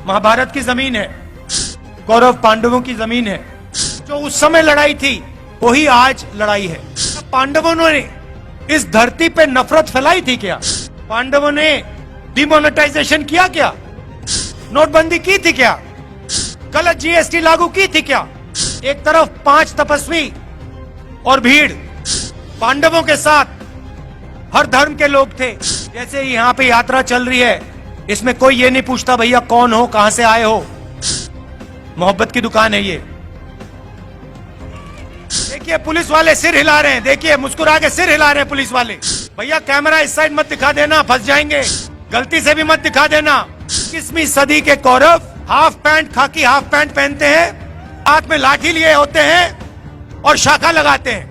महाभारत की जमीन है, कौरव पांडवों की जमीन है। जो उस समय लड़ाई थी वही आज लड़ाई है। पांडवों ने इस धरती पे नफरत फैलाई थी क्या? पांडवों ने डिमोनेटाइजेशन किया क्या? नोटबंदी की थी क्या? गलत जीएसटी लागू की थी क्या? एक तरफ 5 तपस्वी और भीड़ पांडवों के साथ हर धर्म के लोग थे। जैसे यहाँ पे यात्रा चल रही है, इसमें कोई ये नहीं पूछता भैया कौन हो, कहां से आए हो। मोहब्बत की दुकान है ये। देखिए पुलिस वाले सिर हिला रहे हैं, देखिए मुस्कुरा के सिर हिला रहे हैं पुलिस वाले। भैया कैमरा इस साइड मत दिखा देना, फंस जाएंगे। गलती से भी मत दिखा देना। 21वीं सदी के कौरव हाफ पैंट, खाकी हाफ पैंट पहनते हैं, हाथ में लाठी लिए होते हैं और शाखा लगाते हैं।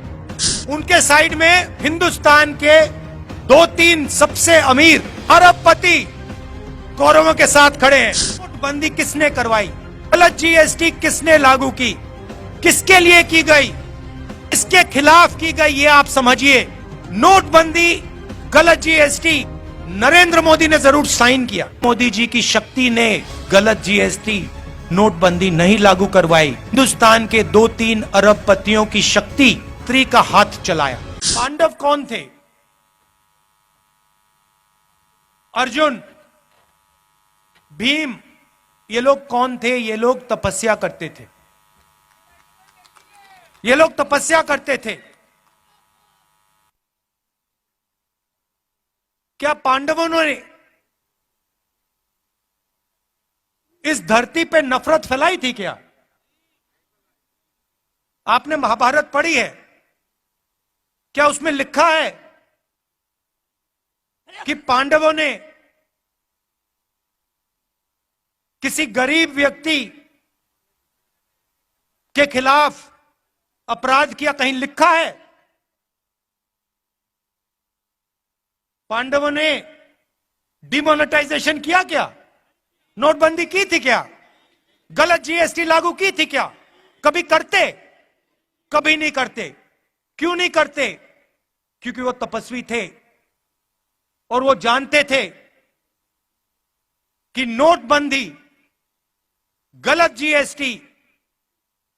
उनके साइड में हिंदुस्तान के 2-3 सबसे अमीर अरबपति कौरवों के साथ खड़े हैं। नोटबंदी किसने करवाई? गलत जीएसटी किसने लागू की? किसके लिए की गई? इसके खिलाफ की गई, ये आप समझिए। नोटबंदी, गलत जीएसटी नरेंद्र मोदी ने जरूर साइन किया। मोदी जी की शक्ति ने गलत जीएसटी नोटबंदी नहीं लागू करवाई। हिंदुस्तान के 2-3 अरबपतियों की शक्ति स्त्री का हाथ चलाया। पांडव कौन थे? अर्जुन, भीम, ये लोग कौन थे? ये लोग तपस्या करते थे। ये लोग तपस्या करते थे। क्या पांडवों ने इस धरती पे नफरत फैलाई थी क्या? आपने महाभारत पढ़ी है? क्या उसमें लिखा है कि पांडवों ने किसी गरीब व्यक्ति के खिलाफ अपराध किया? कहीं लिखा है? पांडवों ने डिमोनेटाइजेशन किया क्या? नोटबंदी की थी क्या? गलत जीएसटी लागू की थी क्या? कभी करते? कभी नहीं करते। क्यों नहीं करते? क्योंकि वो तपस्वी थे और वो जानते थे कि नोटबंदी, गलत जीएसटी,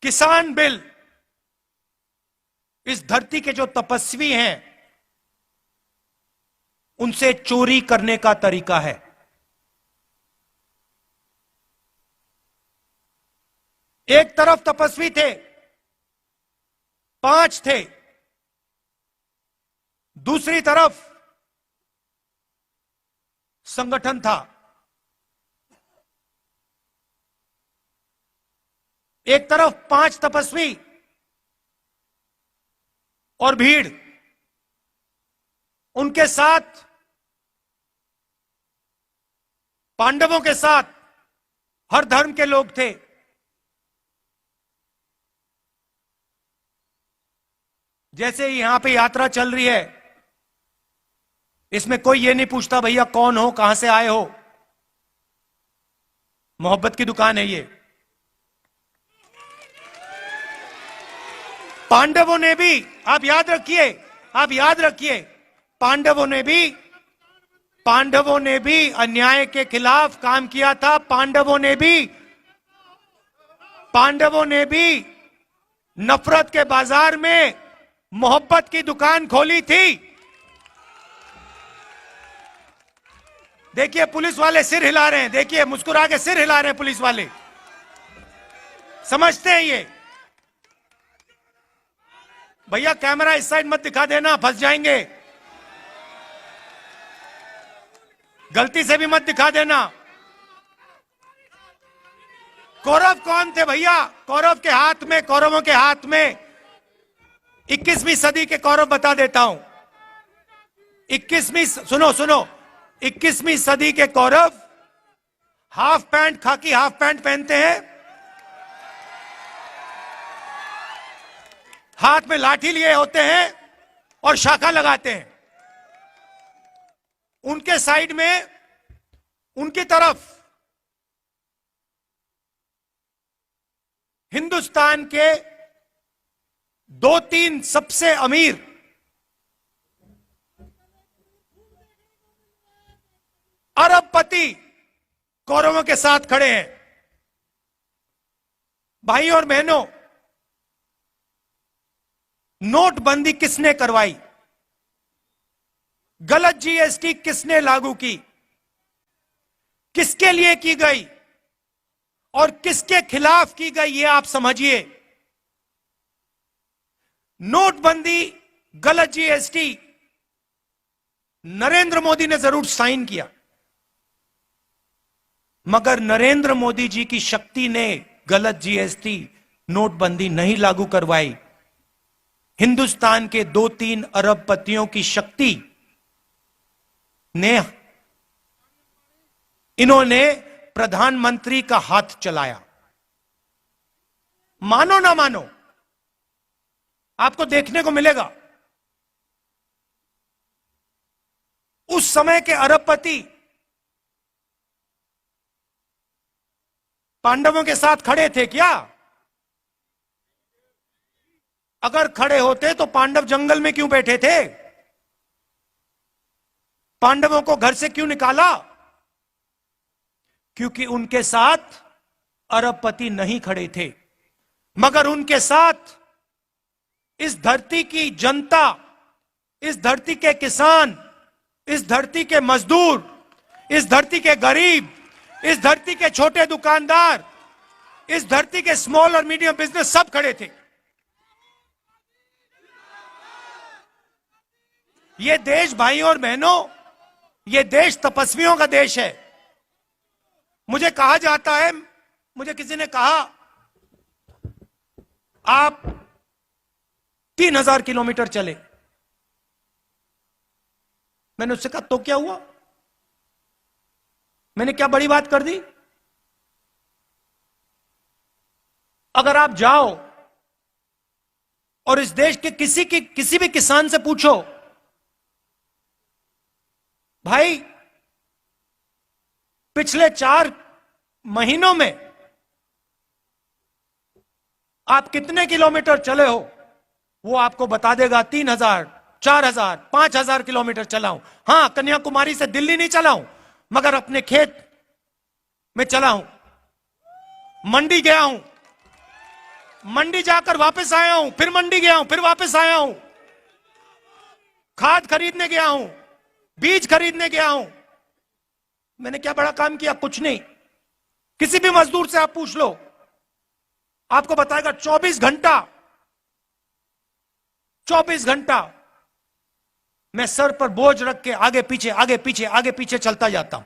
किसान बिल इस धरती के जो तपस्वी हैं उनसे चोरी करने का तरीका है। एक तरफ तपस्वी थे, 5 थे, दूसरी तरफ संगठन था। एक तरफ 5 तपस्वी और भीड़, उनके साथ पांडवों के साथ हर धर्म के लोग थे। जैसे यहां पे यात्रा चल रही है, इसमें कोई ये नहीं पूछता भैया कौन हो, कहां से आए हो। मोहब्बत की दुकान है ये। पांडवों ने भी, आप याद रखिए, पांडवों ने भी अन्याय के खिलाफ काम किया था। पांडवों ने भी नफरत के बाजार में मोहब्बत की दुकान खोली थी। देखिए पुलिस वाले सिर हिला रहे हैं, देखिए मुस्कुरा के सिर हिला रहे हैं पुलिस वाले। समझते हैं ये। भैया कैमरा इस साइड मत दिखा देना, फंस जाएंगे। गलती से भी मत दिखा देना। कौरव कौन थे भैया? कौरवों के हाथ में 21वीं सदी के कौरव बता देता हूं। 21वीं सदी के कौरव हाफ पैंट, खाकी हाफ पैंट पहनते हैं, हाथ में लाठी लिए होते हैं और शाखा लगाते हैं। उनके साइड में, उनकी तरफ हिंदुस्तान के 2-3 सबसे अमीर अरबपति कौरवों के साथ खड़े हैं। भाई और बहनों, नोटबंदी किसने करवाई? गलत जीएसटी किसने लागू की? किसके लिए की गई और किसके खिलाफ की गई, ये आप समझिए। नोटबंदी, गलत जीएसटी नरेंद्र मोदी ने जरूर साइन किया, मगर नरेंद्र मोदी जी की शक्ति ने गलत जीएसटी, नोटबंदी नहीं लागू करवाई। हिंदुस्तान के 2-3 अरबपतियों की शक्ति ने इन्होंने प्रधानमंत्री का हाथ चलाया। मानो ना मानो, आपको देखने को मिलेगा उस समय के अरबपति पांडवों के साथ खड़े थे क्या? अगर खड़े होते तो पांडव जंगल में क्यों बैठे थे? पांडवों को घर से क्यों निकाला? क्योंकि उनके साथ अरबपति नहीं खड़े थे, मगर उनके साथ इस धरती की जनता, इस धरती के किसान, इस धरती के मजदूर, इस धरती के गरीब, इस धरती के छोटे दुकानदार, इस धरती के स्मॉल और मीडियम बिजनेस सब खड़े थे। ये देश, भाइयों और बहनों, ये देश तपस्वियों का देश है। मुझे कहा जाता है, मुझे किसी ने कहा आप 3000 किलोमीटर चले। मैंने उससे कहा तो क्या हुआ? मैंने क्या बड़ी बात कर दी? अगर आप जाओ और इस देश के किसी भी किसान से पूछो, भाई पिछले 4 महीनों में आप कितने किलोमीटर चले हो, वो आपको बता देगा 3000, 4000, 5000 किलोमीटर चला हूं। हां, कन्याकुमारी से दिल्ली नहीं चला हूं, मगर अपने खेत में चला हूं, मंडी गया हूं, मंडी जाकर वापस आया हूं, फिर मंडी गया हूं, फिर वापस आया हूं, खाद खरीदने गया हूं, बीज खरीदने गया हूं। मैंने क्या बड़ा काम किया? कुछ नहीं। किसी भी मजदूर से आप पूछ लो, आपको बताएगा 24 घंटा मैं सर पर बोझ रख के आगे पीछे चलता जाता हूं।